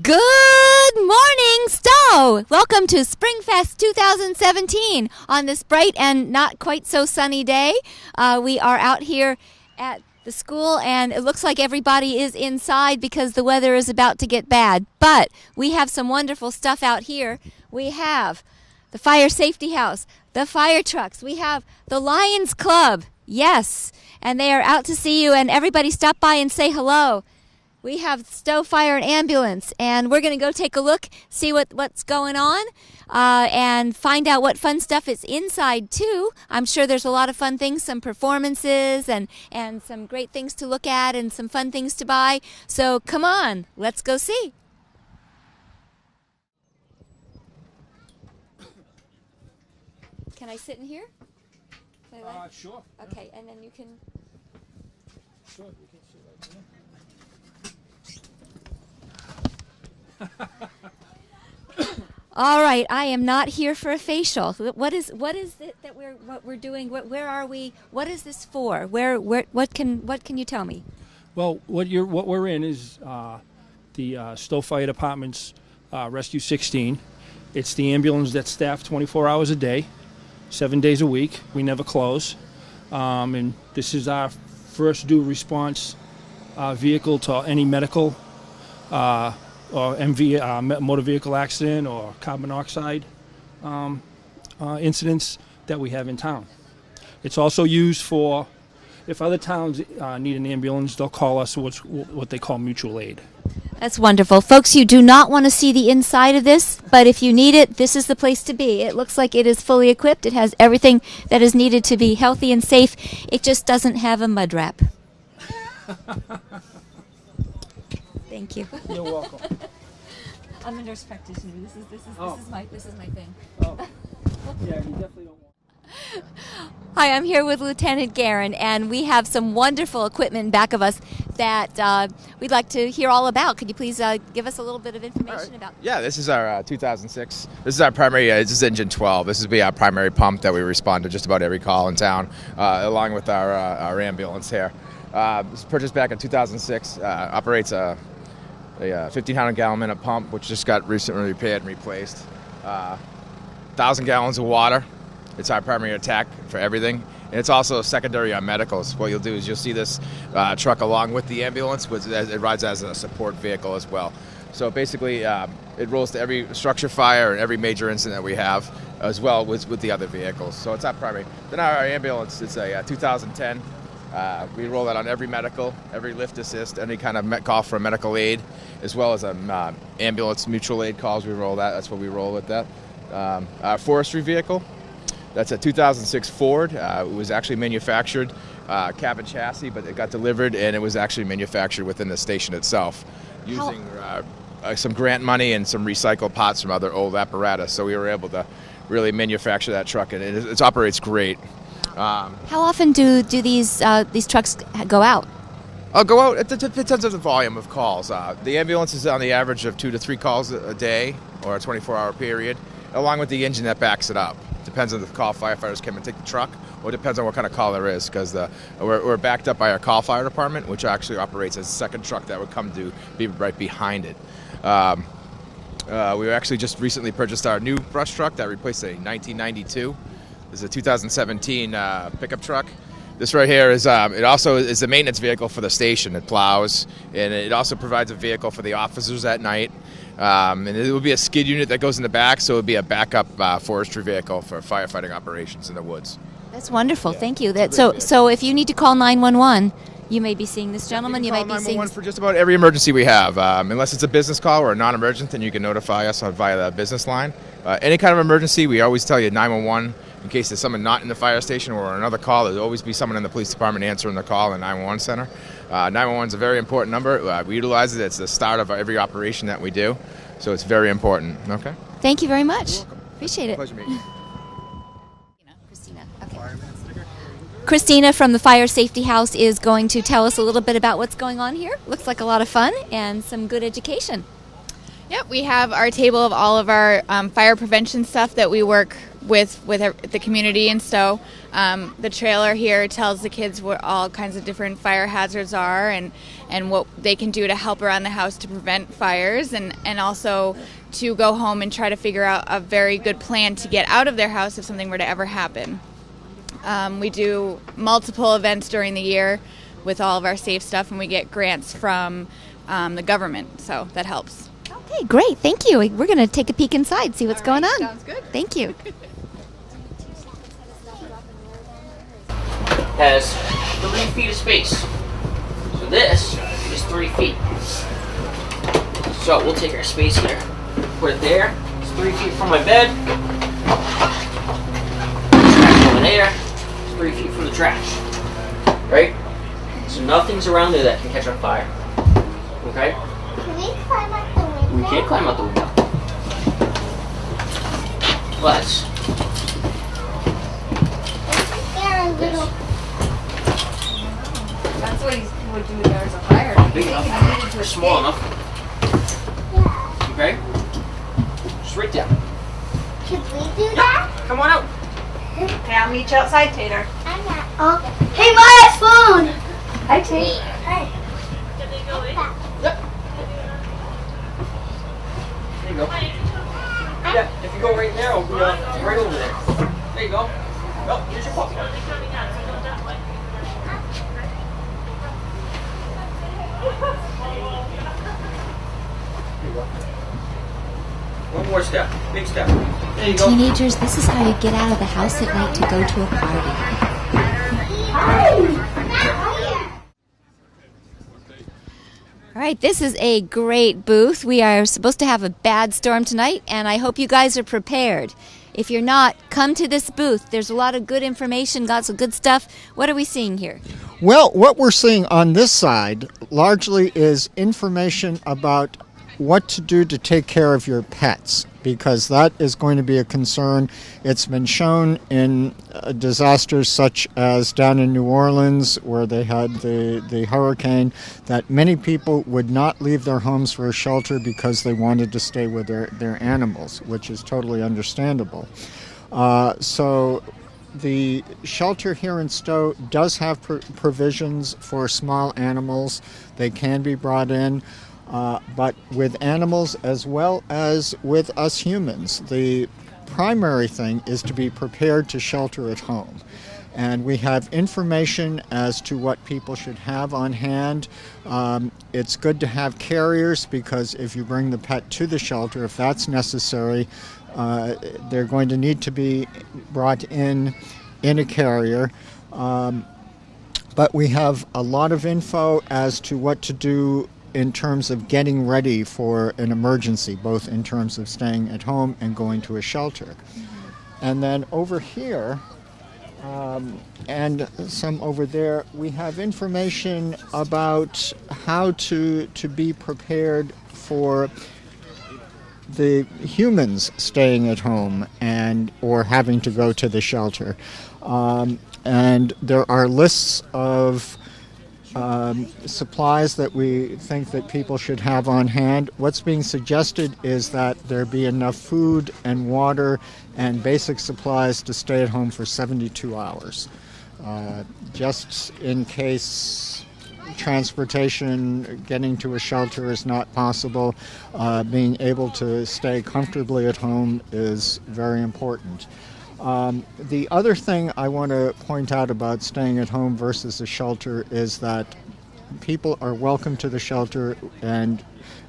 Good morning, Stowe! Welcome to SpringFest 2017 on this bright and not quite so sunny day. We are out here at the school and it looks like everybody is inside because the weather is about to get bad. But we have some wonderful stuff out here. We have the Fire Safety House, the fire trucks, we have the Lions Club, yes, and they are out to see you, and everybody stop by and say hello. We have Stowe Fire and Ambulance, and we're going to go take a look, see what's going on, and find out what fun stuff is inside, too. I'm sure there's a lot of fun things, some performances, and some great things to look at, and some fun things to buy. So come on, let's go see. Can I sit in here? Sure. Okay, and then you can... Sure, you can sit right there. All right, I am not here for a facial. What is it that we're doing? Where are we? What is this for? What can you tell me? Well, what we're in is the Stowe Fire Department's Rescue 16. It's the ambulance that's staffed 24 hours a day, 7 days a week. We never close, and this is our first due response vehicle to any medical or motor vehicle accident or carbon monoxide incidents that we have in town. It's also used for, if other towns need an ambulance, they'll call us what they call mutual aid. That's wonderful. Folks, you do not want to see the inside of this, but if you need it, this is the place to be. It looks like it is fully equipped. It has everything that is needed to be healthy and safe. It just doesn't have a mud wrap. Thank you. You're welcome. I'm a nurse practitioner. This is my thing. Oh. Yeah, you definitely don't want. Hi, I'm here with Lieutenant Guerin, and we have some wonderful equipment in back of us that we'd like to hear all about. Could you please give us a little bit of information about? Yeah, this is our 2006. This is our primary. This is engine 12. This would be our primary pump that we respond to just about every call in town, along with our ambulance here. This was purchased back in 2006. Operates a 1,500-gallon minute pump, which just got recently repaired and replaced. 1,000 gallons of water. It's our primary attack for everything. And it's also secondary on medicals. What you'll do is you'll see this truck along with the ambulance. It rides as a support vehicle as well. So basically, it rolls to every structure fire and every major incident that we have, as well with the other vehicles. So it's our primary. Then our ambulance, it's a 2010. We roll that on every medical, every lift assist, any kind of call for a medical aid, as well as ambulance mutual aid calls. We roll that. That's what we roll with that. Our forestry vehicle, that's a 2006 Ford. It was actually manufactured cab and chassis, but it got delivered and it was actually manufactured within the station itself, using some grant money and some recycled parts from other old apparatus. So we were able to really manufacture that truck, and it operates great. How often do these trucks go out? I'll go out. It depends on the volume of calls. The ambulance is on the average of 2 to 3 calls a day or a 24-hour period, along with the engine that backs it up. Depends on the call. Firefighters come and take the truck, or it depends on what kind of call there is, because we're backed up by our call fire department, which actually operates as a second truck that would come to be right behind it. We actually just recently purchased our new brush truck that replaced a 1992. This is a 2017 pickup truck. This right here is it also is a maintenance vehicle for the station. It plows, and it also provides a vehicle for the officers at night. And it will be a skid unit that goes in the back, so it would be a backup forestry vehicle for firefighting operations in the woods. That's wonderful. Yeah, thank you. So if you need to call 911, you may be seeing this gentleman. You might be seeing 911 for just about every emergency we have. Unless it's a business call or a non-emergent, then you can notify us via the business line. Any kind of emergency, we always tell you 911. In case there's someone not in the fire station or another call, there'll always be someone in the police department answering the call in the 911 center. 911 is a very important number. We utilize it. It's the start of every operation that we do, so it's very important. Okay. Thank you very much. You're welcome. Appreciate it. Pleasure meeting you. Christina. Okay. Christina from the Fire Safety House is going to tell us a little bit about what's going on here. Looks like a lot of fun and some good education. Yep, we have our table of all of our fire prevention stuff that we work with the community in Stowe. The trailer here tells the kids what all kinds of different fire hazards are and what they can do to help around the house to prevent fires, and also to go home and try to figure out a very good plan to get out of their house if something were to ever happen. We do multiple events during the year with all of our safe stuff, and we get grants from the government, so that helps. Okay, great. Thank you. We're going to take a peek inside, see what's going on. Sounds good. Thank you. Has 3 feet of space. So this is 3 feet. So we'll take our space here, put it there. It's 3 feet from my bed. Trash over there. It's 3 feet from the trash. Right? So nothing's around there that can catch on fire. Okay? Can we climb out the window? We can't climb out the window. But There are little. That's what he would do if there was a fire. big enough, small enough. Yeah. Okay? Just right there. Could we do that? Come on out. Okay, I'll meet you outside, Tater. I'm not. Okay. Hey, Maya's phone. Hi, Tater. Hey. Yep. There you go. Yeah, if you go right there, I'll be right over there. There you go. Oh, here's your puppy. There you go. One more step. Big step. There you go. Teenagers, this is how you get out of the house at night to go to a party. All right, this is a great booth. We are supposed to have a bad storm tonight, and I hope you guys are prepared. If you're not, come to this booth. There's a lot of good information, lots of good stuff. What are we seeing here? Well, what we're seeing on this side largely is information about what to do to take care of your pets, because that is going to be a concern. It's been shown in disasters such as down in New Orleans, where they had the hurricane, that many people would not leave their homes for a shelter because they wanted to stay with their animals, which is totally understandable. So the shelter here in Stowe does have provisions for small animals. They can be brought in. But with animals as well as with us humans, the primary thing is to be prepared to shelter at home. And we have information as to what people should have on hand. It's good to have carriers, because if you bring the pet to the shelter, if that's necessary, they're going to need to be brought in a carrier. But we have a lot of info as to what to do in terms of getting ready for an emergency, both in terms of staying at home and going to a shelter. Mm-hmm. And then over here, and some over there, we have information about how to be prepared for the humans staying at home and or having to go to the shelter. And there are lists of supplies that we think that people should have on hand. What's being suggested is that there be enough food and water and basic supplies to stay at home for 72 hours. Just in case transportation, getting to a shelter is not possible, being able to stay comfortably at home is very important. The other thing I want to point out about staying at home versus a shelter is that people are welcome to the shelter and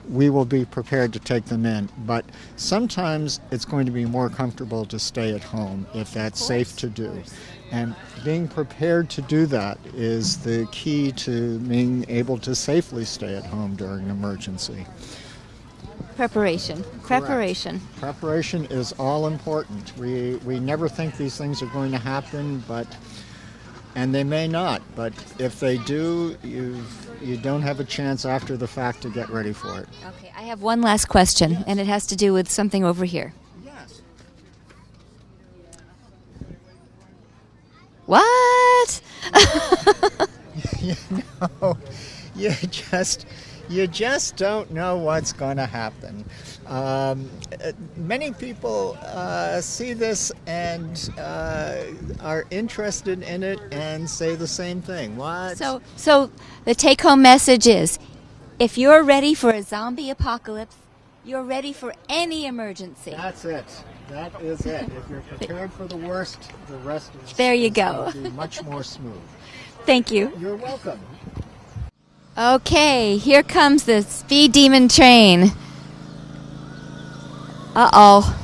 we will be prepared to take them in. But sometimes it's going to be more comfortable to stay at home if that's safe to do. And being prepared to do that is the key to being able to safely stay at home during an emergency. Preparation. Preparation. Preparation is all important. We never think these things are going to happen, and they may not. But if they do, you don't have a chance after the fact to get ready for it. Okay, I have one last question, and it has to do with something over here. Yes. What? You just don't know what's going to happen. Many people see this and are interested in it and say the same thing. What? So the take-home message is, if you're ready for a zombie apocalypse, you're ready for any emergency. That's it. That is it. If you're prepared for the worst, the rest is there you go. Going to be much more smooth. Thank you. You're welcome. Okay, here comes the speed demon train. Uh-oh.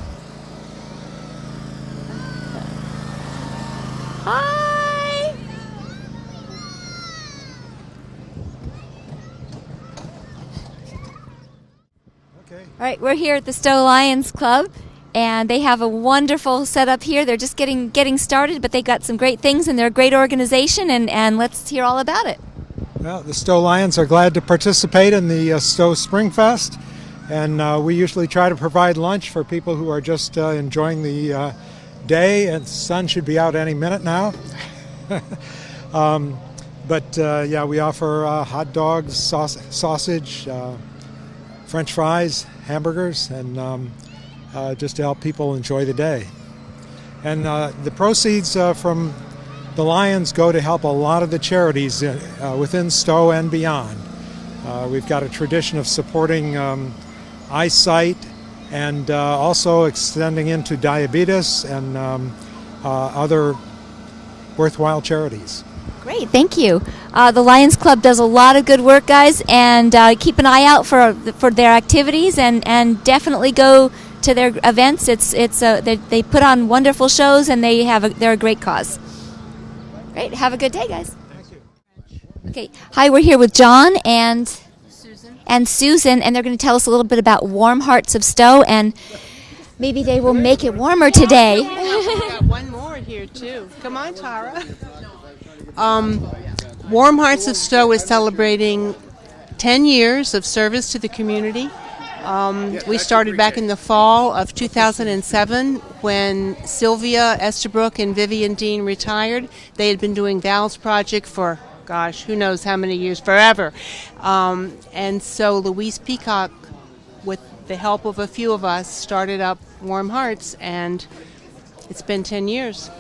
Hi! Okay. All right, we're here at the Stowe Lions Club, and they have a wonderful setup here. They're just getting started, but they got some great things, and they're a great organization, and let's hear all about it. Well, the Stowe Lions are glad to participate in the Stowe SpringFest, and we usually try to provide lunch for people who are just enjoying the day, and the sun should be out any minute now. Yeah, we offer hot dogs, sausage, French fries, hamburgers, and just to help people enjoy the day. And the proceeds from the Lions go to help a lot of the charities within Stowe and beyond. We've got a tradition of supporting eyesight and also extending into diabetes and other worthwhile charities. Great, thank you. The Lions Club does a lot of good work, guys, and keep an eye out for their activities, and definitely go to their events. They put on wonderful shows, and they're a great cause. Great, have a good day, guys. Thank you. Okay, hi, we're here with John and Susan, and they're going to tell us a little bit about Warm Hearts of Stowe, and maybe they will make it warmer today. We got one more here too. Come on, Tara. Warm Hearts of Stowe is celebrating 10 years of service to the community. We started back in the fall of 2007 when Sylvia Estabrook and Vivian Dean retired. They had been doing Val's Project for, gosh, who knows how many years, forever. And so Louise Peacock, with the help of a few of us, started up Warm Hearts, and it's been 10 years.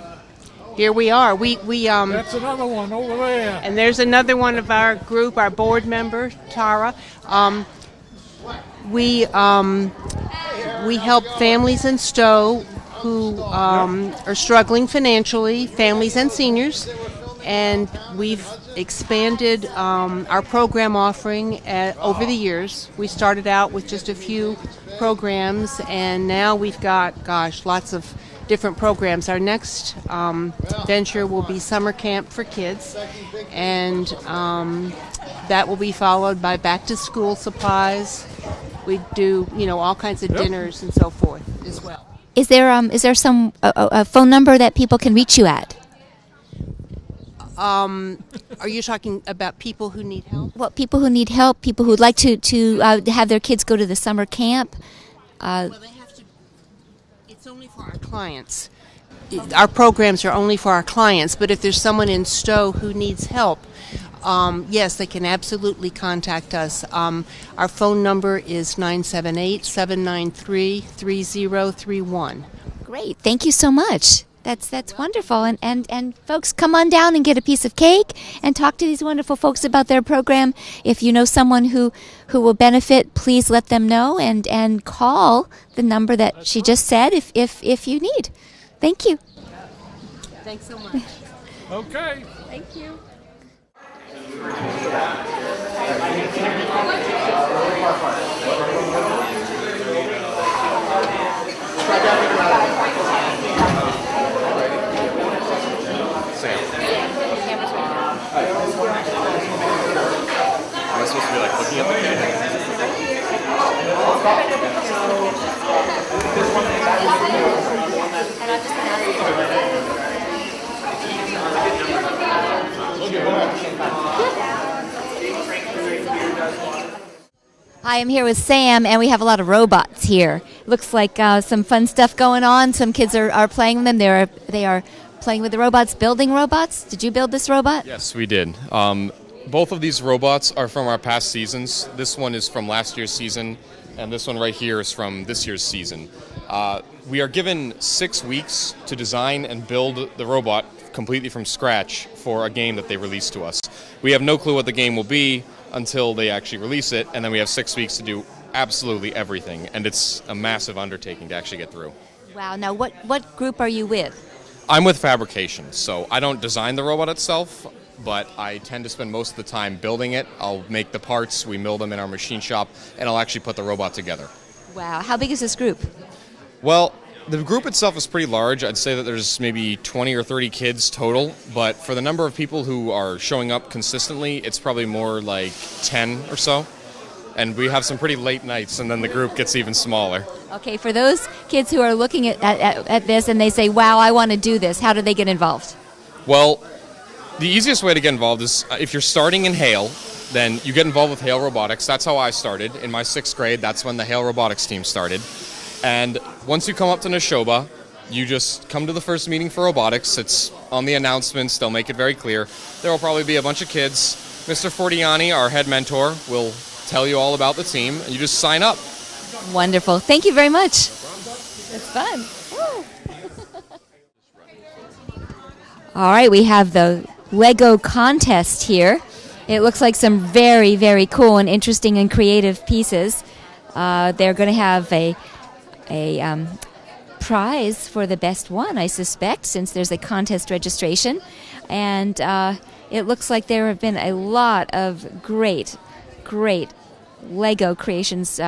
Here we are. That's another one over there. And there's another one of our group, our board member, Tara. We help families in Stowe who are struggling financially, families and seniors, and we've expanded our program offering over the years. We started out with just a few programs, and now we've got, gosh, lots of different programs. Our next venture will be summer camp for kids, and that will be followed by back to school supplies. We do, all kinds of dinners and so forth as well. Is there some a phone number that people can reach you at? Are you talking about people who need help? Well, people who need help, people who'd like to have their kids go to the summer camp. Well, they have to. It's only for our clients. Our programs are only for our clients. But if there's someone in Stowe who needs help, yes, they can absolutely contact us. Our phone number is 978-793-3031. Great, thank you so much. That's wonderful. And folks, come on down and get a piece of cake and talk to these wonderful folks about their program. If you know someone who will benefit, please let them know and call the number that she just said if you need. Thank you. Thanks so much. Okay. Thank you. Am I supposed to be like looking at the Hi, I'm here with Sam, and we have a lot of robots here. Looks like some fun stuff going on. Some kids are playing with them. They are playing with the robots, building robots. Did you build this robot? Yes, we did. Both of these robots are from our past seasons. This one is from last year's season, and this one right here is from this year's season. We are given 6 weeks to design and build the robot completely from scratch for a game that they release to us. We have no clue what the game will be until they actually release it, and then we have 6 weeks to do absolutely everything, and it's a massive undertaking to actually get through. Wow. Now, what group are you with? I'm with fabrication, so I don't design the robot itself, but I tend to spend most of the time building it. I'll make the parts, we mill them in our machine shop, and I'll actually put the robot together. Wow. How big is this group? Well, the group itself is pretty large. I'd say that there's maybe 20 or 30 kids total, but for the number of people who are showing up consistently, it's probably more like 10 or so. And we have some pretty late nights, and then the group gets even smaller. Okay, for those kids who are looking at this and they say, wow, I want to do this, how do they get involved? Well, the easiest way to get involved is if you're starting in Hale, then you get involved with Hale Robotics. That's how I started. In my 6th grade, that's when the Hale Robotics team started. And once you come up to Neshoba, you just come to the first meeting for robotics. It's on the announcements. They'll make it very clear. There will probably be a bunch of kids. Mr. Fortiani, our head mentor, will tell you all about the team, and you just sign up. Wonderful. Thank you very much. It's fun. All right, we have the Lego contest here. It looks like some very, very cool and interesting and creative pieces. They're going to have a prize for the best one, I suspect, since there's a contest registration. And it looks like there have been a lot of great Lego creations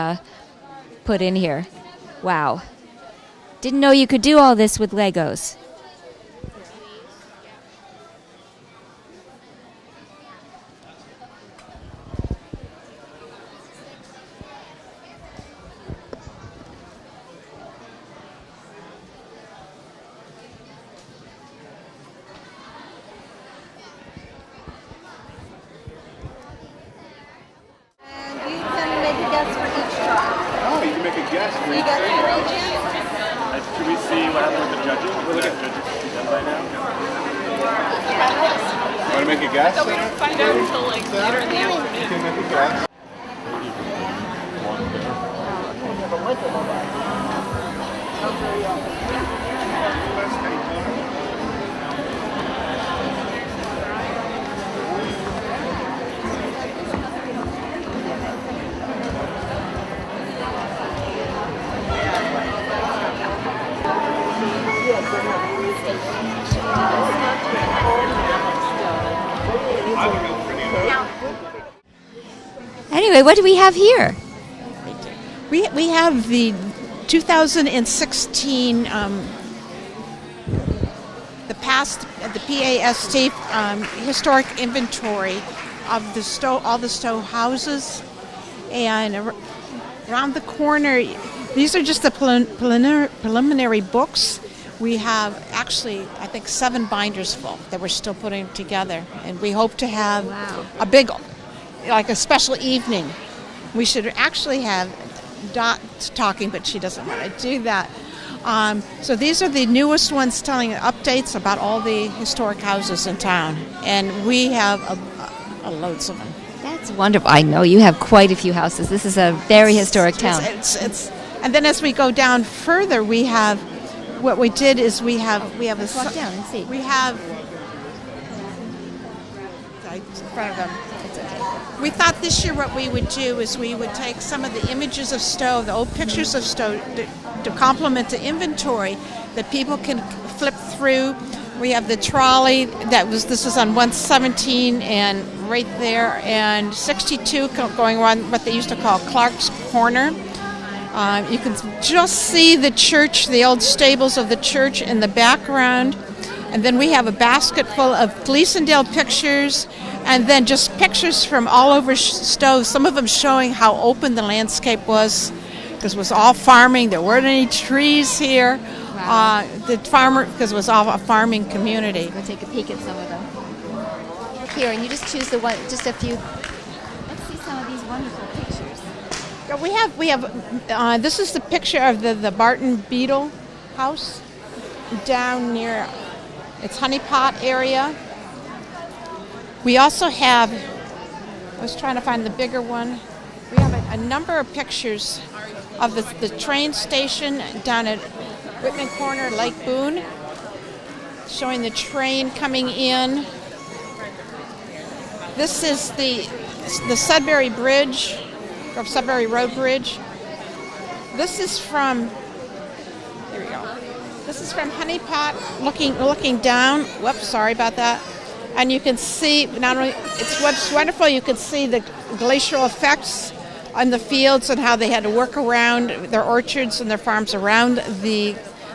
put in here. Wow. Didn't know you could do all this with Legos. Should we see what happened with the judges? We'll look at judges right now. You want to make a guess? So we don't find out until like later in the afternoon. You can make a guess. Anyway, what do we have here? We have the 2016 the PAST historic inventory of all the Stowe houses, and around the corner, these are just the preliminary books. We have actually, I think, 7 binders full that we're still putting together, and we hope to have a big, like a special evening. We should actually have Dot talking, but she doesn't want to do that. So these are the newest ones telling updates about all the historic houses in town, and we have loads of them. That's wonderful. I know you have quite a few houses. This is a very historic town. And then as we go down further, we have what we did is we have Let's walk down and see. We have in front of them. It's okay. We thought this year what we would do is we would take some of the images of Stowe, the old pictures of Stowe, to complement the inventory that people can flip through. We have the trolley this is on 117 and right there, and 62 going around what they used to call Clark's Corner. You can just see the church, the old stables of the church in the background. And then we have a basket full of Gleasondale pictures, and then just pictures from all over Stowe, some of them showing how open the landscape was, because it was all farming. There weren't any trees here. Wow. Because it was all a farming community. We'll take a peek at some of them. Here, and you just choose the one, just a few. Let's see some of these wonderful pictures. Yeah, we have. This is the picture of the Barton Beetle house down near its Honey Pot area. We also have I was trying to find the bigger one. We have a number of pictures of the train station down at Whitman Corner, Lake Boone, showing the train coming in. This is the Sudbury Bridge, or Sudbury Road Bridge. This is from, there we go. This is from Honey Pot, looking down. Whoops, sorry about that. And you can see, not only, it's what's wonderful, you can see the glacial effects on the fields and how they had to work around their orchards and their farms around the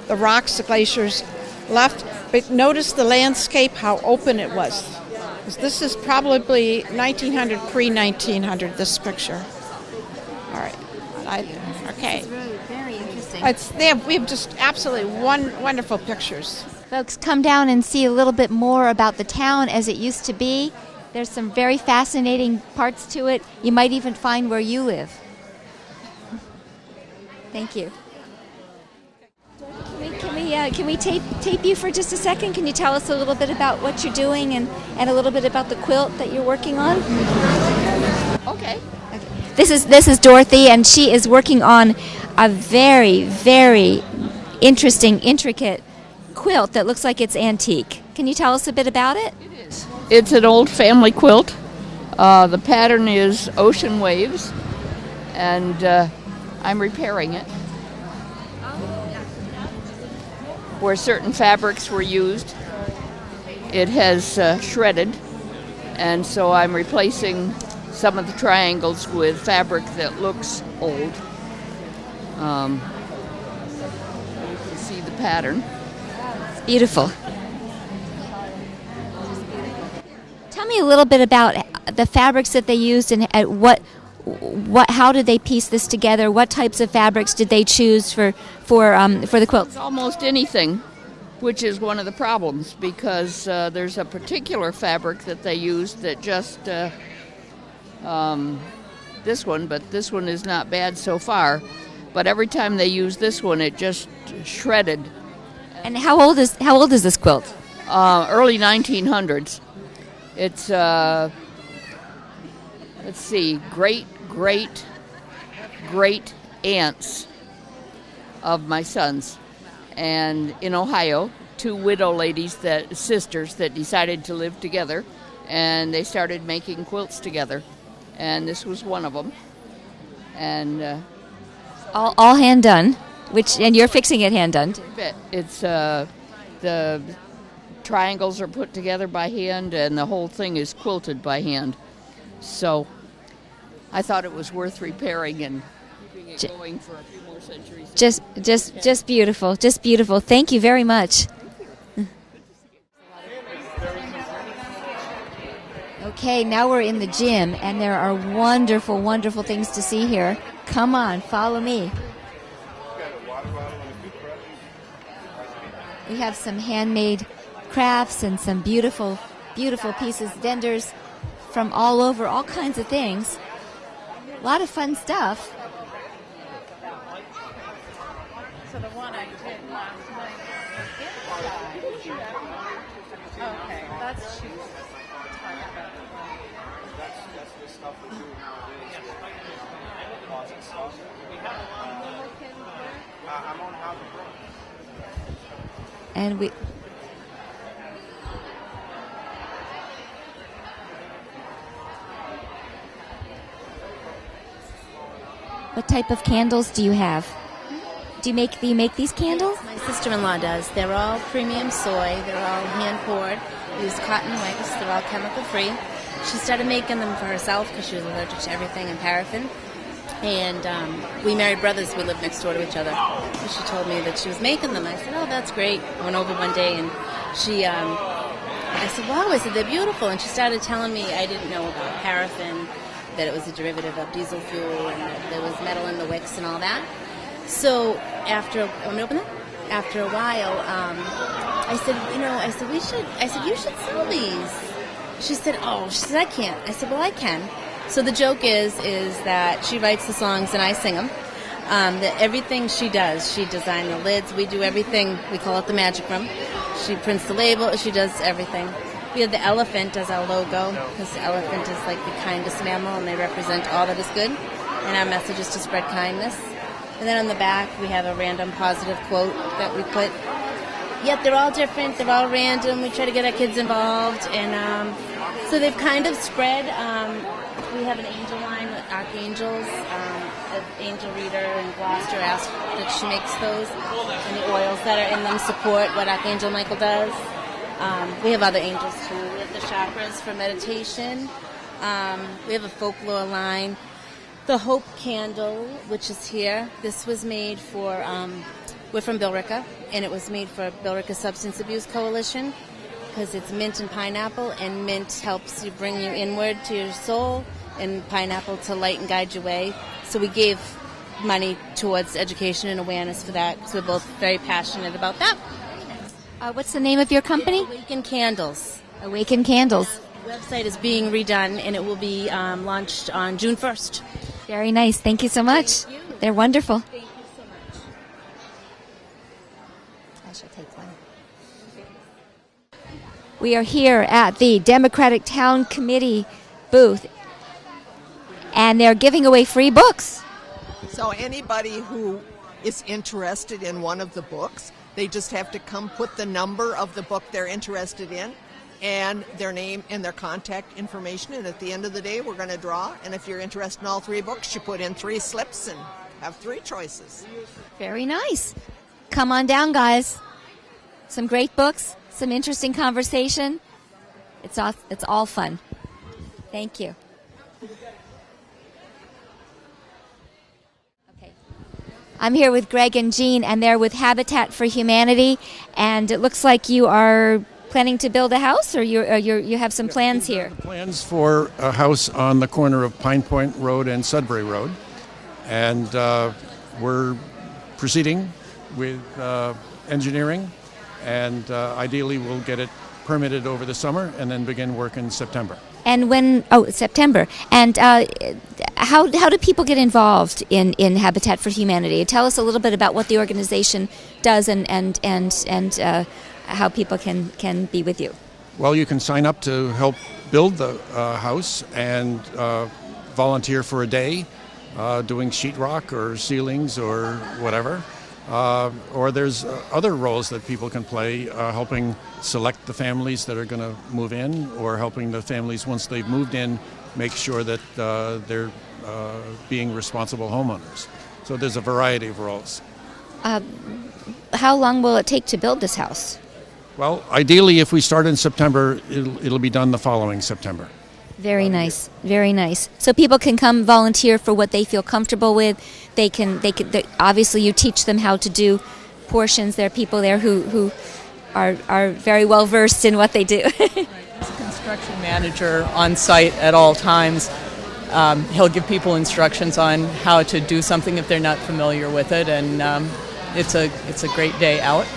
rocks the glaciers left. But notice the landscape, how open it was. This is probably 1900, pre-1900, this picture. All right. Okay. This is really very interesting. We have just absolutely wonderful pictures. Folks, come down and see a little bit more about the town as it used to be. There's some very fascinating parts to it. You might even find where you live. Thank you. Can we tape you for just a second? Can you tell us a little bit about what you're doing and a little bit about the quilt that you're working on? Okay. This is Dorothy, and she is working on a very, very interesting, intricate quilt that looks like it's antique. Can you tell us a bit about it? It is. It's an old family quilt. The pattern is ocean waves, and I'm repairing it. Where certain fabrics were used, it has shredded, and so I'm replacing some of the triangles with fabric that looks old. You can see the pattern. It's beautiful. Tell me a little bit about the fabrics that they used and how did they piece this together? What types of fabrics did they choose for the quilt? It's almost anything, which is one of the problems because there's a particular fabric that they used that just this one, but this one is not bad so far. But every time they use this one, it just shredded. And how old is this quilt? Early 1900s. It's let's see, great aunts of my sons, and in Ohio, 2 widow ladies sisters that decided to live together, and they started making quilts together, and this was one of them, and all hand done, and you're fixing it hand done. It's the triangles are put together by hand, and the whole thing is quilted by hand. So I thought it was worth repairing and keeping it going for a few more centuries. Just beautiful, just beautiful. Thank you very much. Okay, now we're in the gym, and there are wonderful, wonderful things to see here. Come on, follow me. We have some handmade crafts and some beautiful, beautiful pieces, vendors from all over, all kinds of things. A lot of fun stuff. So the one I did last night was inside. Okay, that's she was talking about. That's the stuff we do nowadays. Closet stuff. We have a lot of I'm on how to grow. And we... What type of candles do you have? Do you make these candles? My sister-in-law does. They're all premium soy. They're all hand-poured. We use cotton wicks. They're all chemical-free. She started making them for herself because she was allergic to everything and paraffin. And we married brothers. We lived next door to each other. And she told me that she was making them. I said, oh, that's great. I went over one day and she, I said, wow. I said, they're beautiful. And she started telling me I didn't know about paraffin, that it was a derivative of diesel fuel, and that there was metal in the wicks and all that. So after a while, I said, you should sell these. She said, I can't. I said, well, I can. So the joke is that she writes the songs and I sing them. That everything she does, she designed the lids. We do everything. We call it the magic room. She prints the label. She does everything. We have the elephant as our logo, because the elephant is like the kindest mammal, and they represent all that is good. And our message is to spread kindness. And then on the back, we have a random positive quote that we put. Yep, they're all different. They're all random. We try to get our kids involved. And so they've kind of spread. We have an angel line with archangels. An angel reader in Gloucester asked that she makes those. And the oils that are in them support what Archangel Michael does. We have other angels, too. We have the chakras for meditation. We have a folklore line. The Hope Candle, which is here, this was made for, we're from Billerica, and it was made for Billerica Substance Abuse Coalition, because it's mint and pineapple, and mint helps you bring you inward to your soul, and pineapple to light and guide your way. So we gave money towards education and awareness for that, so we're both very passionate about that. What's the name of your company? Awaken Candles. Awaken Candles. The website is being redone, and it will be launched on June 1st. Very nice. Thank you so much. They're wonderful. Thank you so much. I shall take one. We are here at the Democratic Town Committee booth, and they're giving away free books. So anybody who is interested in one of the books, they just have to come put the number of the book they're interested in and their name and their contact information, and at the end of the day we're going to draw, and if you're interested in all three books, you put in 3 slips and have 3 choices. Very nice. Come on down, guys. Some great books, some interesting conversation. It's all fun. Thank you. I'm here with Greg and Jean, and they're with Habitat for Humanity, and it looks like you are planning to build a house, or you have some plans here? Plans for a house on the corner of Pine Point Road and Sudbury Road, and we're proceeding with engineering, and ideally we'll get it permitted over the summer and then begin work in September. And when? Oh, September. And how do people get involved in Habitat for Humanity? Tell us a little bit about what the organization does and how people can be with you. Well, you can sign up to help build the house and volunteer for a day doing sheetrock or ceilings or whatever. Or there's other roles that people can play, helping select the families that are going to move in, or helping the families, once they've moved in, make sure that they're being responsible homeowners. So there's a variety of roles. How long will it take to build this house? Well, ideally, if we start in September, it'll be done the following September. Very nice, very nice. So people can come volunteer for what they feel comfortable with. They obviously you teach them how to do portions. There are people there who are very well versed in what they do. As a construction manager on site at all times, he'll give people instructions on how to do something if they're not familiar with it, and it's a great day out.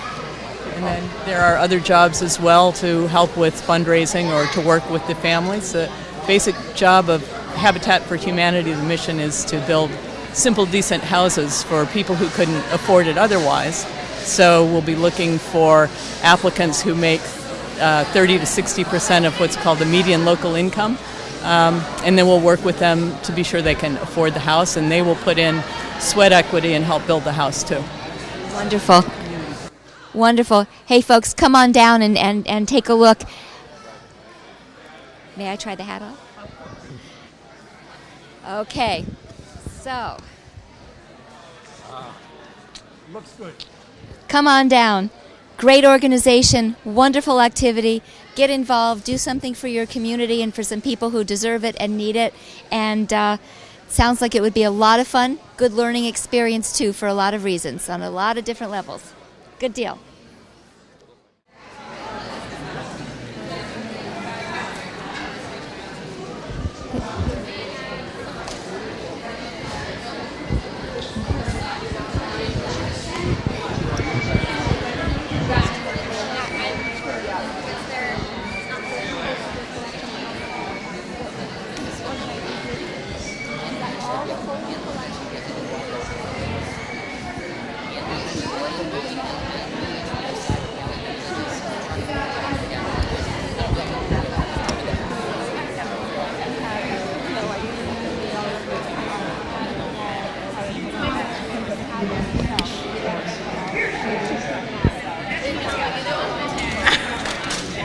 And then there are other jobs as well to help with fundraising or to work with the families. The basic job of Habitat for Humanity, the mission is to build simple, decent houses for people who couldn't afford it otherwise. So we'll be looking for applicants who make 30 to 60% of what's called the median local income. And then we'll work with them to be sure they can afford the house, and they will put in sweat equity and help build the house too. Wonderful. Wonderful. Hey, folks, come on down and take a look. May I try the hat on? Okay. So. Looks good. Come on down. Great organization, wonderful activity. Get involved, do something for your community and for some people who deserve it and need it. And sounds like it would be a lot of fun. Good learning experience, too, for a lot of reasons, on a lot of different levels. Good deal.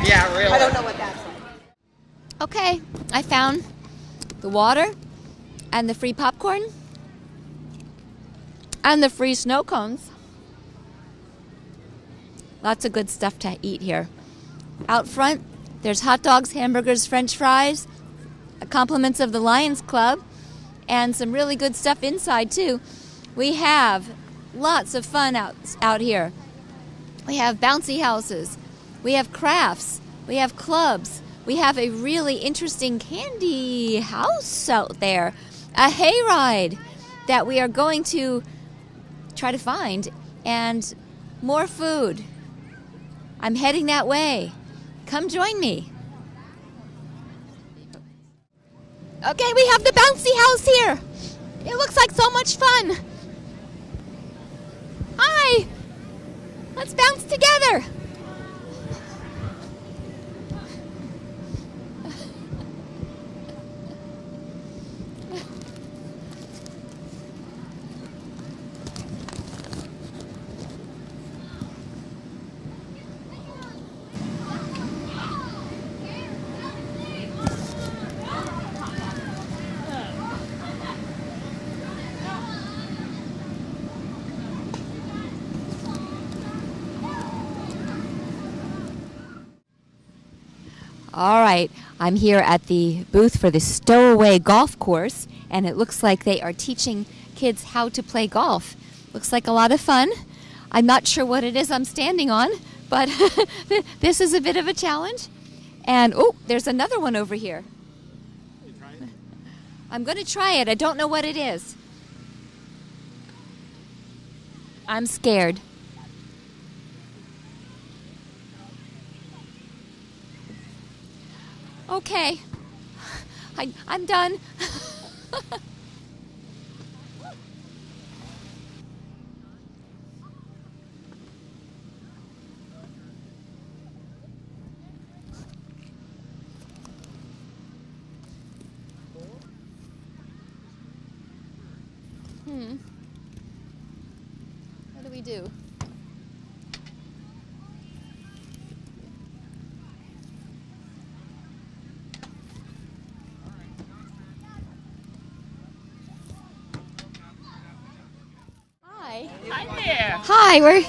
Yeah, really. I don't know what that's like. Okay, I found the water and the free popcorn and the free snow cones. Lots of good stuff to eat here. Out front, there's hot dogs, hamburgers, french fries, compliments of the Lions Club, and some really good stuff inside too. We have lots of fun out here. We have bouncy houses, we have crafts, we have clubs, we have a really interesting candy house out there, a hayride that we are going to try to find, and more food. I'm heading that way. Come join me. Okay, we have the bouncy house here. It looks like so much fun. Hi, let's bounce together. All right, I'm here at the booth for the Stowaway Golf Course, and it looks like they are teaching kids how to play golf. Looks like a lot of fun. I'm not sure what it is I'm standing on, but this is a bit of a challenge. And, oh, there's another one over here. I'm going to try it. I don't know what it is. I'm scared. Okay, I'm done. What do we do? Hi there. Hi,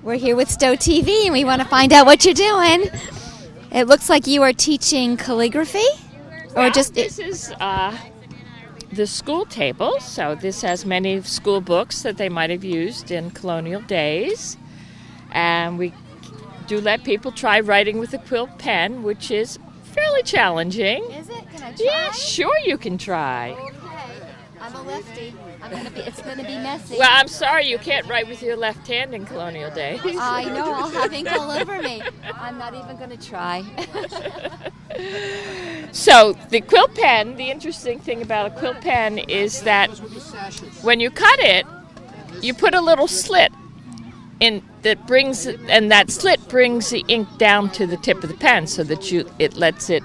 we're here with Stowe TV, and we want to find out what you're doing. It looks like you are teaching calligraphy, or Well, just this is the school table. So this has many school books that they might have used in colonial days, and we do let people try writing with a quilt pen, which is fairly challenging. Is it? Can I try? Yeah, sure you can try. Okay. I'm a lefty. It's gonna be messy. Well, I'm sorry you can't write with your left hand in colonial days. I know, I'll have ink all over me. I'm not even gonna try. So the quilt pen, the interesting thing about a quilt pen is that when you cut it, you put a little slit in that slit brings the ink down to the tip of the pen so that it lets it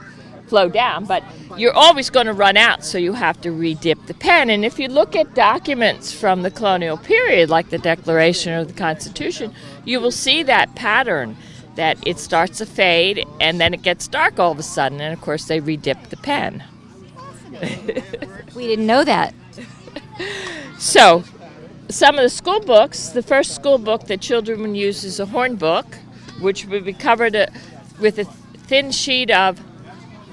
flow down, but you're always going to run out, so you have to re-dip the pen. And if you look at documents from the colonial period, like the Declaration or the Constitution, you will see that pattern, that it starts to fade and then it gets dark all of a sudden, and of course they re-dip the pen. We didn't know that. So some of the school books, the first school book that children would use is a horn book, which would be covered with a thin sheet of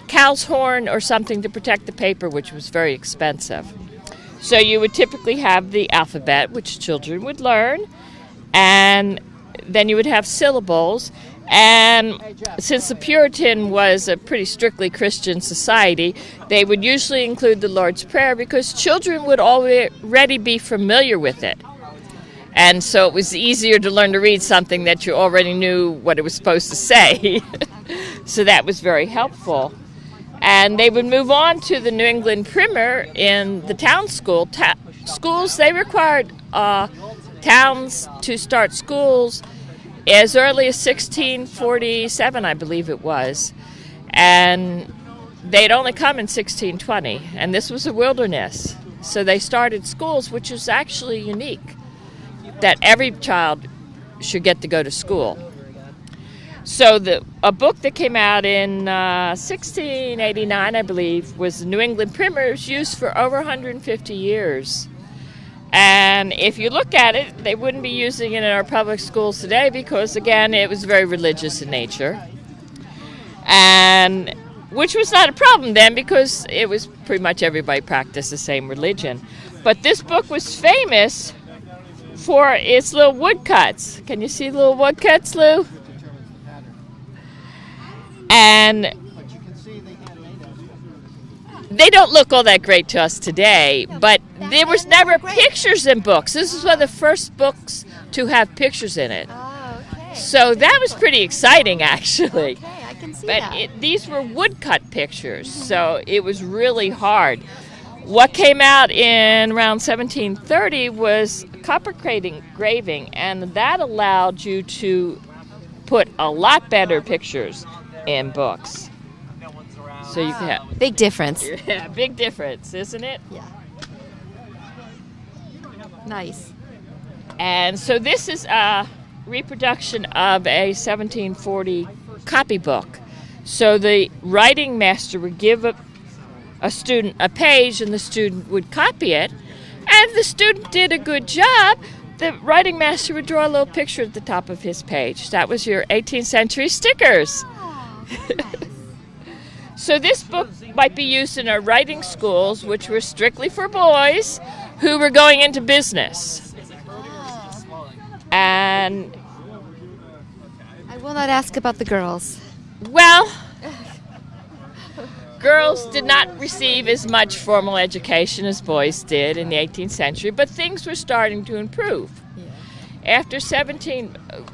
cow's horn or something to protect the paper, which was very expensive. So you would typically have the alphabet, which children would learn, and then you would have syllables. And since the Puritan was a pretty strictly Christian society, they would usually include the Lord's Prayer because children would already be familiar with it. And so it was easier to learn to read something that you already knew what it was supposed to say. So that was very helpful. And they would move on to the New England Primer in the town school. Schools, they required towns to start schools as early as 1647, I believe it was. And they'd only come in 1620, and this was a wilderness. So they started schools, which was actually unique. that every child should get to go to school. So a book that came out in 1689, I believe, was the New England Primer. It was used for over 150 years. And if you look at it, they wouldn't be using it in our public schools today because, again, it was very religious in nature. And which was not a problem then because it was pretty much everybody practiced the same religion. But this book was famous for its little woodcuts. Can you see the little woodcuts, Lou? And they don't look all that great to us today, but there was never pictures in books. This is one of the first books to have pictures in it. So that was pretty exciting, actually. Okay, I can see but that. These were woodcut pictures, so it was really hard. What came out in around 1730 was copper engraving, and that allowed you to put a lot better pictures in books. So you can have big difference. Yeah, big difference, isn't it? Yeah. Nice. And so this is a reproduction of a 1740 copybook. So the writing master would give a student a page, and the student would copy it. And if the student did a good job, the writing master would draw a little picture at the top of his page. That was your 18th century stickers. So this book might be used in our writing schools, which were strictly for boys who were going into business. And I will not ask about the girls. Well, girls did not receive as much formal education as boys did in the 18th century, but things were starting to improve. After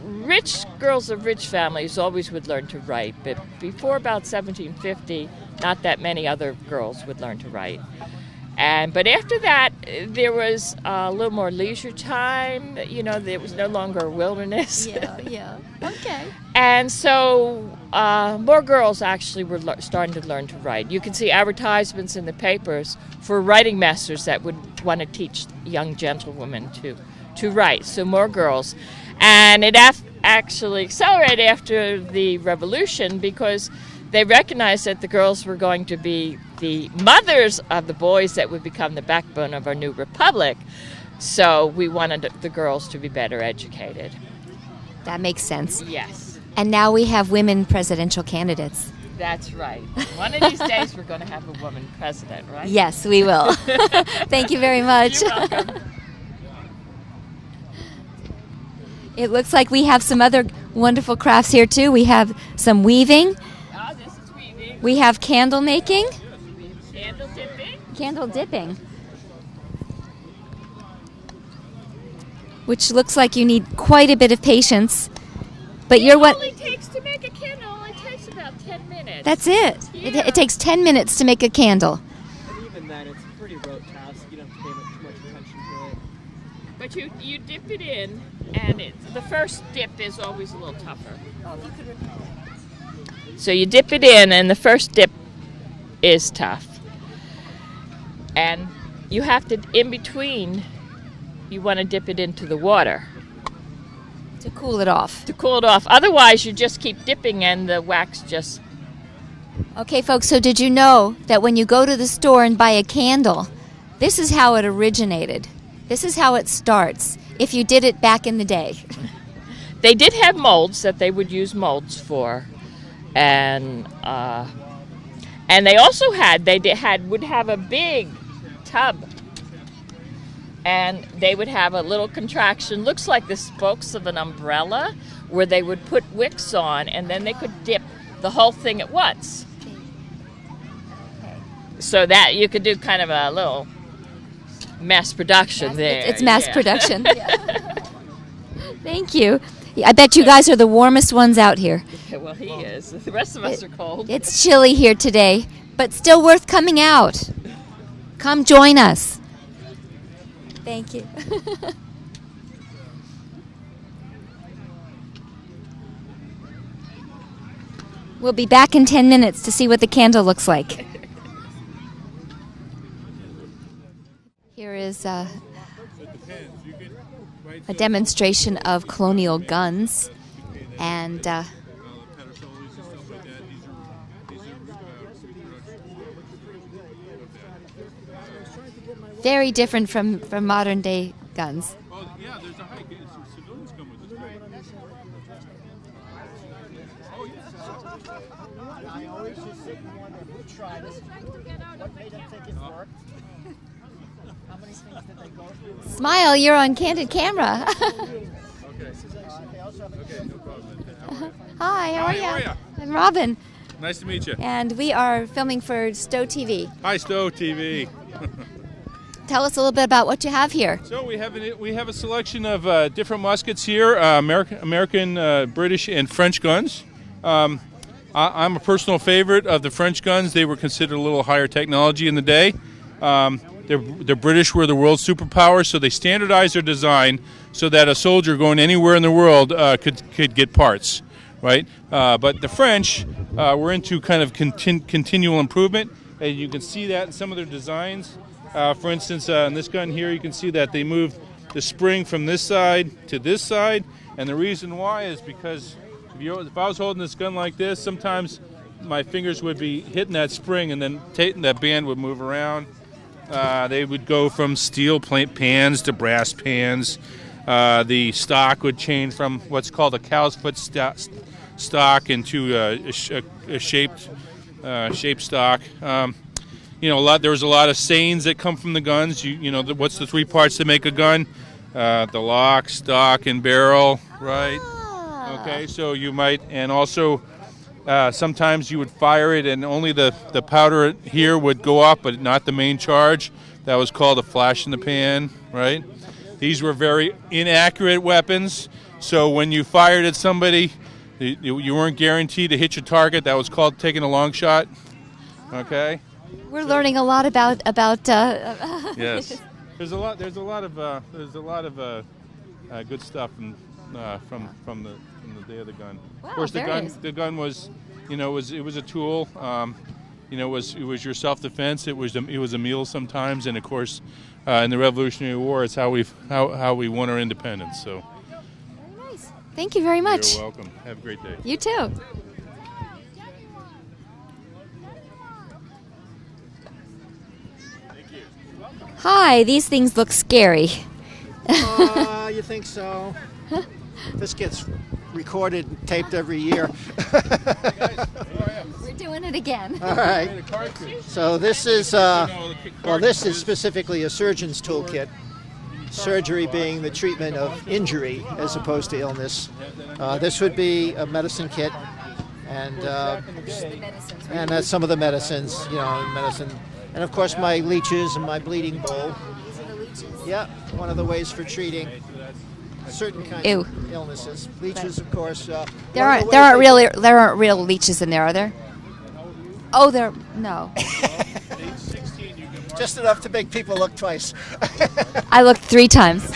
rich girls of rich families always would learn to write, but before about 1750, not that many other girls would learn to write. But after that, there was a little more leisure time. You know, there was no longer a wilderness. Yeah. Okay. And so more girls actually were starting to learn to write. You can see advertisements in the papers for writing masters that would want to teach young gentlewomen to write. So more girls. And it actually accelerated after the Revolution because they recognized that the girls were going to be the mothers of the boys that would become the backbone of our new republic. So we wanted the girls to be better educated. That makes sense. Yes. And now we have women presidential candidates. That's right. One of these days we're going to have a woman president, right? Yes, we will. Thank you very much. You're welcome. It looks like we have some other wonderful crafts here too. We have some weaving. Oh, this is weaving. We have candle making. Candle dipping. Candle dipping. Which looks like you need quite a bit of patience. But you're what? It only takes to make a candle. It only takes about 10 minutes. That's it. Yeah. It takes 10 minutes to make a candle. And even then, it's a pretty rote task. You don't have to pay too much attention to it. But you dip it in, and the first dip is always a little tougher. Oh, if you could repeat that. So you dip it in, and the first dip is tough. And you have to, in between, you want to dip it into the water. To cool it off. To cool it off. Otherwise, you just keep dipping, and the wax just... Okay, folks, so did you know that when you go to the store and buy a candle, this is how it originated? This is how it starts, if you did it back in the day. They did have molds that they would use molds for, and they also would have a big tub, and they would have a little contraction, looks like the spokes of an umbrella, where they would put wicks on, and then they could dip the whole thing at once. So that you could do kind of a little mass production there. It's mass production. Thank you. I bet you guys are the warmest ones out here. Well, he is. The rest of us are cold. It's chilly here today, but still worth coming out. Come join us. Thank you. We'll be back in 10 minutes to see what the candle looks like. Here is a demonstration of colonial guns, and very different from modern day guns. Oh, yeah, there's a hike. Civilians come with this bike. Oh, yeah. I always just sit and wonder who tried it, what made them think it worked, how many things did they go through. Smile, you're on candid camera. Hi, how are you? I'm Robin. Nice to meet you. And we are filming for Stowe TV. Hi, Stowe TV. Tell us a little bit about what you have here. So we have a selection of different muskets here, American, British, and French guns. I'm a personal favorite of the French guns. They were considered a little higher technology in the day. The British were the world's superpower, so they standardized their design so that a soldier going anywhere in the world could get parts, right? But the French were into kind of continual improvement, and you can see that in some of their designs. For instance, in this gun here, you can see that they moved the spring from this side to this side, and the reason why is because if I was holding this gun like this, sometimes my fingers would be hitting that spring, and then that band would move around. They would go from steel pans to brass pans. The stock would change from what's called a cow's foot stock into a shaped stock. There was a lot of sayings that come from the guns. What's the three parts that make a gun? The lock, stock, and barrel, right? Okay, so you might, and also sometimes you would fire it and only the powder here would go off, but not the main charge. That was called a flash in the pan, right? These were very inaccurate weapons, so when you fired at somebody, you weren't guaranteed to hit your target. That was called taking a long shot, okay? We're learning a lot about. Yes, there's a lot of good stuff from the day of the gun. Wow, of course, the gun was, it was a tool. It was your self-defense. It was a meal sometimes, and of course, in the Revolutionary War, it's how we won our independence. So. Very nice. Thank you very much. You're welcome. Have a great day. You too. Hi, these things look scary. You think so? This gets recorded and taped every year. We're doing it again. All right. So this is, this is specifically a surgeon's toolkit. Surgery being the treatment of injury as opposed to illness. This would be a medicine kit, and that's some of the medicines, medicine. And of course my leeches and my bleeding bowl. These are the leeches? Yeah, one of the ways for treating certain kinds of illnesses. Leeches, of course. There aren't real leeches in there, are there? Oh, no. Just enough to make people look twice. I looked 3 times.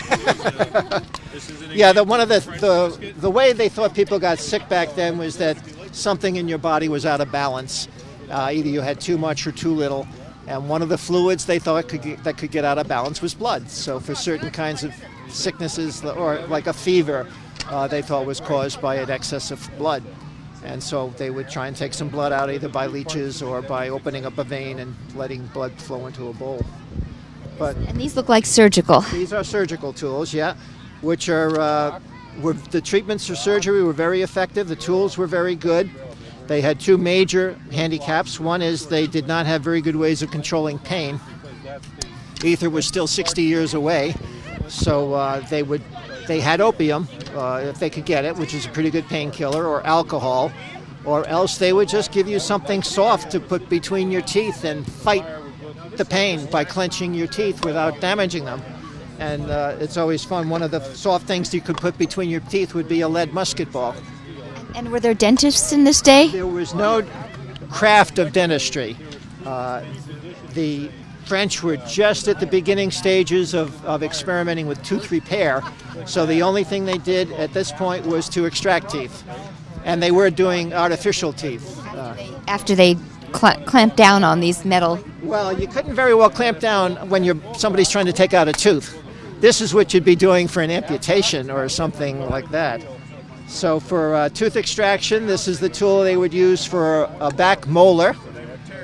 Yeah, the way they thought people got sick back then was that something in your body was out of balance. Either you had too much or too little. And one of the fluids they thought that could get out of balance was blood. So for certain kinds of sicknesses, or like a fever, they thought was caused by an excess of blood. And so they would try and take some blood out either by leeches or by opening up a vein and letting blood flow into a bowl. And these look like surgical. These are surgical tools, yeah, which are the treatments for surgery were very effective. The tools were very good. They had 2 major handicaps. One is they did not have very good ways of controlling pain. Ether was still 60 years away, so they had opium if they could get it, which is a pretty good painkiller, or alcohol, or else they would just give you something soft to put between your teeth and fight the pain by clenching your teeth without damaging them. And it's always fun. One of the soft things you could put between your teeth would be a lead musket ball. And were there dentists in this day? There was no craft of dentistry. The French were just at the beginning stages of experimenting with tooth repair, so the only thing they did at this point was to extract teeth. And they were doing artificial teeth. After they clamped down on these metal... Well, you couldn't very well clamp down when somebody's trying to take out a tooth. this is what you'd be doing for an amputation or something like that. So for tooth extraction, this is the tool they would use for a back molar.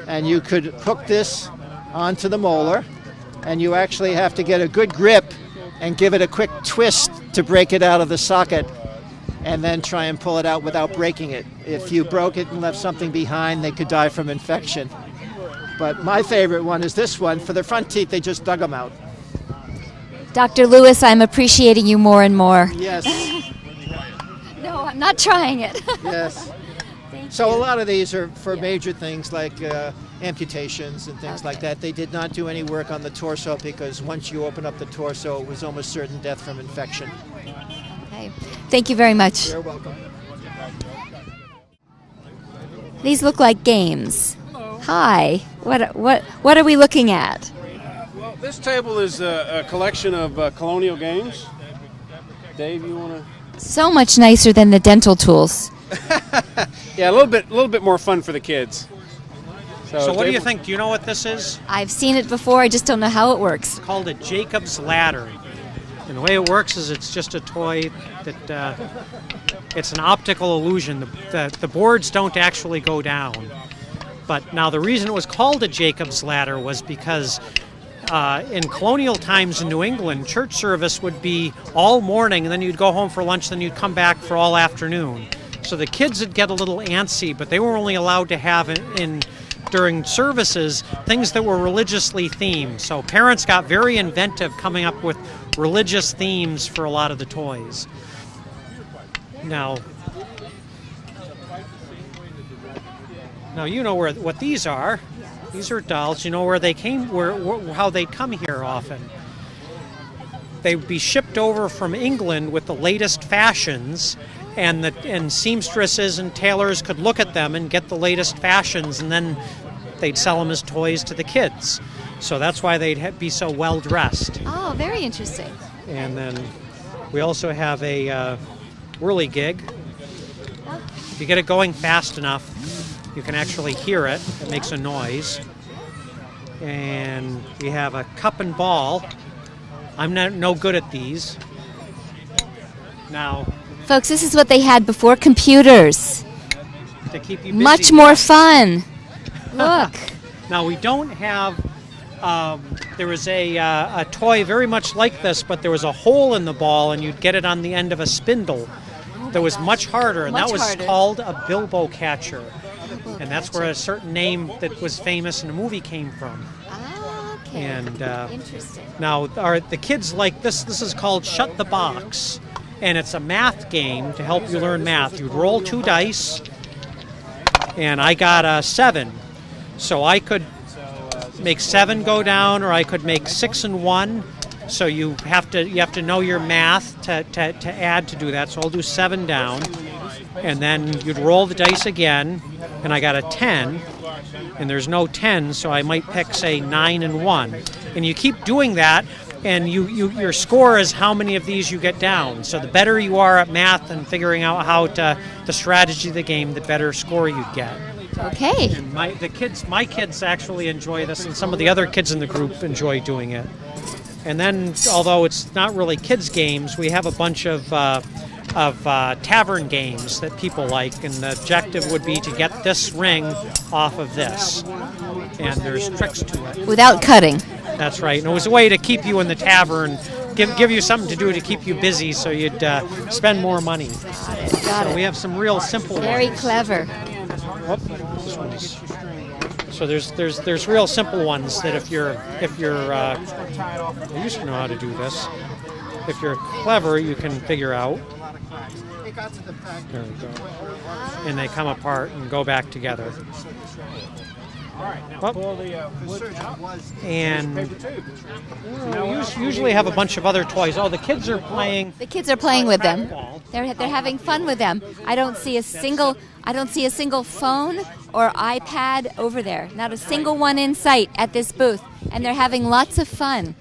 And you could hook this onto the molar, and you actually have to get a good grip and give it a quick twist to break it out of the socket, and then try and pull it out without breaking it. If you broke it and left something behind, they could die from infection. But my favorite one is this one. For the front teeth, they just dug them out. Dr. Lewis, I'm appreciating you more and more. Yes. No, I'm not trying it. Yes. So a lot of these are for major things like amputations and things like that. They did not do any work on the torso because once you open up the torso, it was almost certain death from infection. Okay. Thank you very much. You're welcome. These look like games. Hi. What are we looking at? Well, this table is a collection of colonial games. Dave, you want to? So much nicer than the dental tools. Yeah, a little bit more fun for the kids. So what do you think? Do you know what this is? I've seen it before. I just don't know how it works. It's called a Jacob's Ladder. And the way it works is it's just a toy that it's an optical illusion. The boards don't actually go down. But now the reason it was called a Jacob's Ladder was because in colonial times in New England, church service would be all morning, and then you'd go home for lunch, then you'd come back for all afternoon. So the kids would get a little antsy, but they were only allowed to have during services things that were religiously themed. So parents got very inventive coming up with religious themes for a lot of the toys. Now you know what these are. These are dolls. You know where they came, how they come here often. They would be shipped over from England with the latest fashions, and seamstresses and tailors could look at them and get the latest fashions, and then they'd sell them as toys to the kids. So that's why they'd be so well dressed. Oh, very interesting. And then we also have a whirligig. If you get it going fast enough, you can actually hear it. It makes a noise. And we have a cup and ball. I'm no good at these. Now, folks, this is what they had before computers. To keep you busy. Much more fun. Look. Now we don't have. There was a toy very much like this, but there was a hole in the ball, and you'd get it on the end of a spindle. That was much harder, and that was called a bilbo catcher. And that's where a certain name that was famous in the movie came from. Ah, okay. And interesting. Now, the kids like this. This is called Shut the Box, and it's a math game to help you learn math. You'd roll 2 dice, and I got a 7, so I could make 7 go down, or I could make 6 and 1. So you have to know your math to add to do that. So I'll do 7 down, and then you'd roll the dice again, and I got a 10, and there's no 10, so I might pick, say, 9 and 1. And you keep doing that, and your score is how many of these you get down. So the better you are at math and figuring out how the strategy of the game, the better score you get. Okay. And my kids actually enjoy this, and some of the other kids in the group enjoy doing it. And then, although it's not really kids' games, we have a bunch of tavern games that people like, and the objective would be to get this ring off of this. And there's tricks to it. Without cutting. That's right. And it was a way to keep you in the tavern, give you something to do to keep you busy, so you'd spend more money. Got it. We have some real simple Very ones. clever. Whoop, this one's. So there's real simple ones that if you're I used to know how to do this. If you're clever, you can figure out. There we go. And they come apart and go back together. And we usually have a bunch of other toys. Oh, the kids are playing. The kids are playing with them. They're having fun with them. I don't see a single phone or iPad over there. Not a single one in sight at this booth, and they're having lots of fun.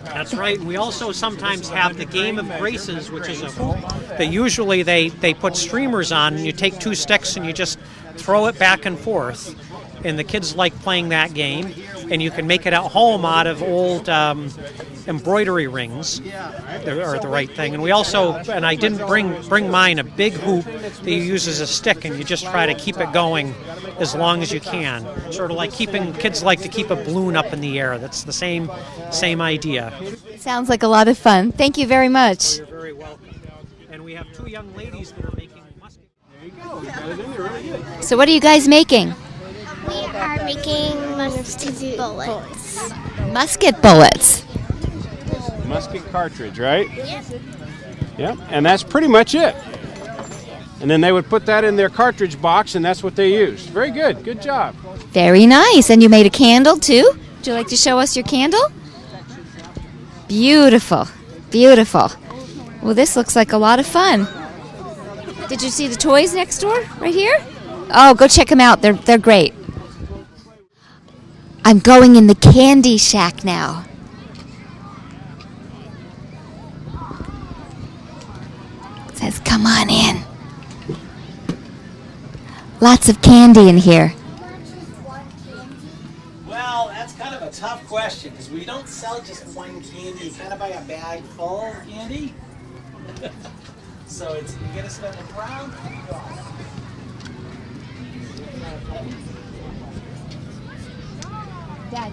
That's right. We also sometimes have the Game of Graces, which is a hoop that usually they put streamers on, and you take 2 sticks and you just throw it back and forth. And the kids like playing that game. and you can make it at home out of old embroidery rings. Are the right thing. And we also, and I didn't bring mine, a big hoop that you use as a stick, and you just try to keep it going as long as you can. Sort of like kids like to keep a balloon up in the air. That's the same idea. Sounds like a lot of fun. Thank you very much. You're very welcome. And we have two young ladies that are making musket. There you go. You got it in there really good. So what are you guys making? We are making musket bullets. Musket bullets. Musket cartridge, right? Yep. Yep. And that's pretty much it. And then they would put that in their cartridge box, and that's what they used. Very good. Good job. Very nice. And you made a candle too? Would you like to show us your candle? Beautiful. Beautiful. Well, this looks like a lot of fun. Did you see the toys next door right here? Oh, go check them out. They're great. I'm going in the candy shack now. It says, come on in. Lots of candy in here. Well, that's kind of a tough question because we don't sell just one candy. You kind of buy a bag full of candy. So it's you get to spend a crown. Dad.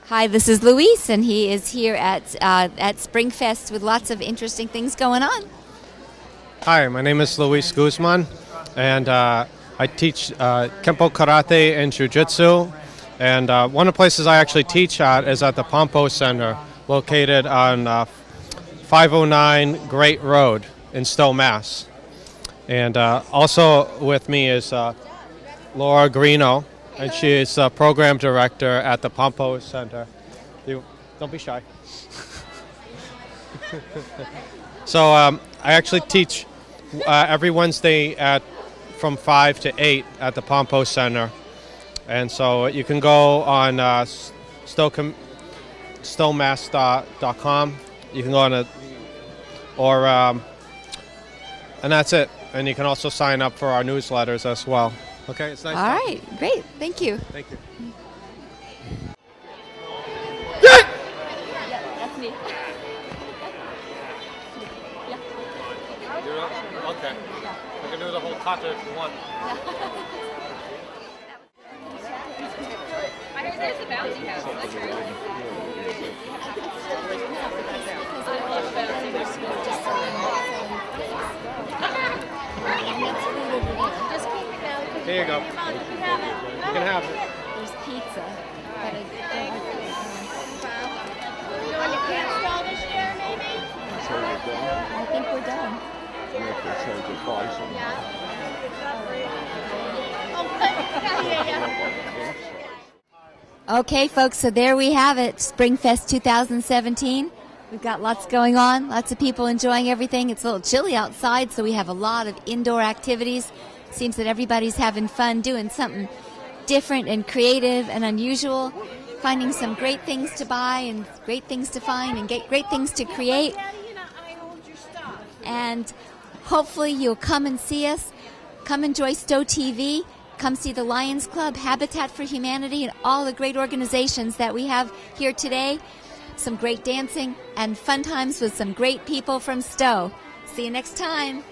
Hi, this is Luis, and he is here at SpringFest with lots of interesting things going on. Hi, my name is Luis Guzman, and I teach Kempo Karate and Jiu-Jitsu. And one of the places I actually teach at is at the Pompo Center, located on 509 Great Road in Stowe, Mass. And also with me is Laura Greeno, and she is the program director at the Pompo Center. Don't be shy. So I actually teach every Wednesday from 5 to 8 at the Pompo Center. And so you can go on stowemass.com. You can go on and that's it. And you can also sign up for our newsletters as well. Okay, it's nice. All right, great. Thank you. Thank you. Yeah, that's me. Okay. We can do the whole kata if you want. I heard there's a bouncy house. Is that true? I love bouncy houses. Here you go. You can have it. There's pizza. You want to camp stall this year, maybe? I think we're done. Okay, folks, so there we have it, SpringFest 2017. We've got lots going on, lots of people enjoying everything. It's a little chilly outside, so we have a lot of indoor activities. Seems that everybody's having fun doing something different and creative and unusual, finding some great things to buy and great things to find and great things to create. And hopefully you'll come and see us. Come enjoy Stowe TV. Come see the Lions Club, Habitat for Humanity, and all the great organizations that we have here today. Some great dancing and fun times with some great people from Stowe. See you next time.